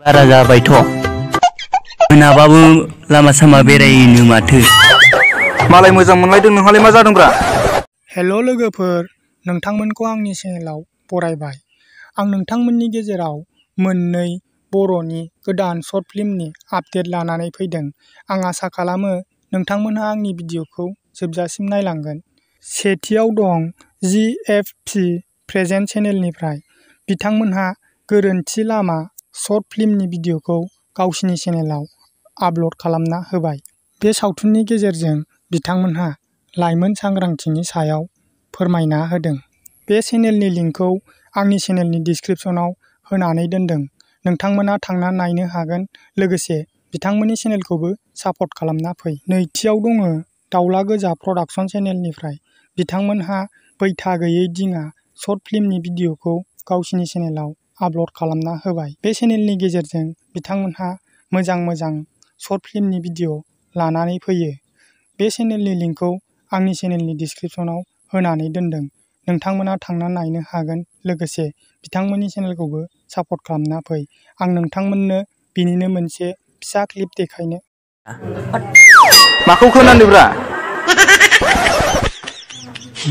बारा जाबायथ'। मोनाबाबो लामा सामा बेरायनो माथो। मालाय मोजां मोनलायदों, नोंहालाय मा जादोंब्रा? हेल' लोगोफोर, नोंथांमोनखौ आंनि चेनेलाव बरायबाय। आं नोंथांमोननि गेजेराव मोननै बर'नि गोदान शर्ट फिल्मनि आपडेट लानानै फैदों। आं आसा खालामो नोंथांमोनहा आंनि भिडिअखौ जोबजासिम नायलांगोन। सेथियाव दं GFP प्रेजेन्ट चेनेलनिफ्राय। बिथांमोनहा गोरोन्थि लामा शर्ट फिल्मनि भिडिअखौ गावसिनि चेनेलाव आपल'ड खालामना होबाय। बे सावथुननि गेजेरजों बिथांमोनहा लाइमोन सांग्रांथिनि सायाव फोरमायना होदों। बे चेनेलनि लिंकखौ आंनि चेनेलनि डिस्क्रिप्शनाव होनानै दोनदों। नोंथांमोना थांना नायनो हागोन, लोगोसे बिथांमोननि चेनेलखौबो सापर्ट खालामना फै। नैथियाव दङ दाउला गोजा प्रडाक्शन चेनेलनिफ्राय। बिथांमोनहा बैथा गैयै दिङा शर्ट फिल्मनि भिडिअखौ गावसिनि चेनेलाव आपल'ड खालामना होबाय। बे चेनेलनि गेजेरजों बिथांमोनहा मोजां शर्ट फिल्मनि भिडिअ लानानै फैयो। बे चेनेलनि लिंकखौ आंनि चेनेलनि डिस्क्रिप्शनाव होनानै दोनदों। नोंथांमोना थांना नायनो हागोन, लोगोसे बिथांमोननि चेनेलखौबो सापर्ट खालामना फै। आं नोंथांमोननो बिनिनो मोनसे फिसा क्लिप देखायनो। माखौ खोनादोंब्रा?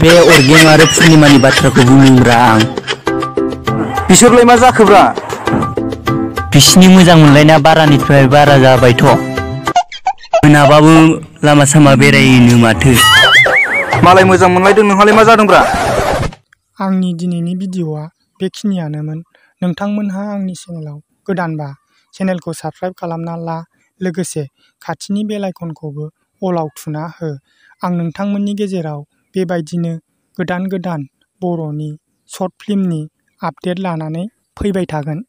बे अर्गें आरो पुर्निमानि बाथ्राखौ बुंदोंब्रा आं। बिसोरलाय मा जाखोब्रा? बिसिनि मोजां मोनलायनाया बारानिफ्राय बारा जाबायथ'। मोनाबाबो लामा सामा बेरायनो माथो। मालाय मोजां मोनलायदों, नोंहालाय मा जादोंब्रा? आंनि दिनैनि भिडिअआ बेखिनियानोमोन। नोंथांमोनहा आंनि चेनेलाव गोदानबा चेनेलखौ साबस्क्राइब खालामना ला, लोगोसे खाथिनि बेल आइकनखौबो अलाव थुना हो। आं नोंथांमोननि गेजेराव बेबायदिनो गोदान बर'नि शर्ट फिल्मनि आपडेट लानानै फैबाय थागोन।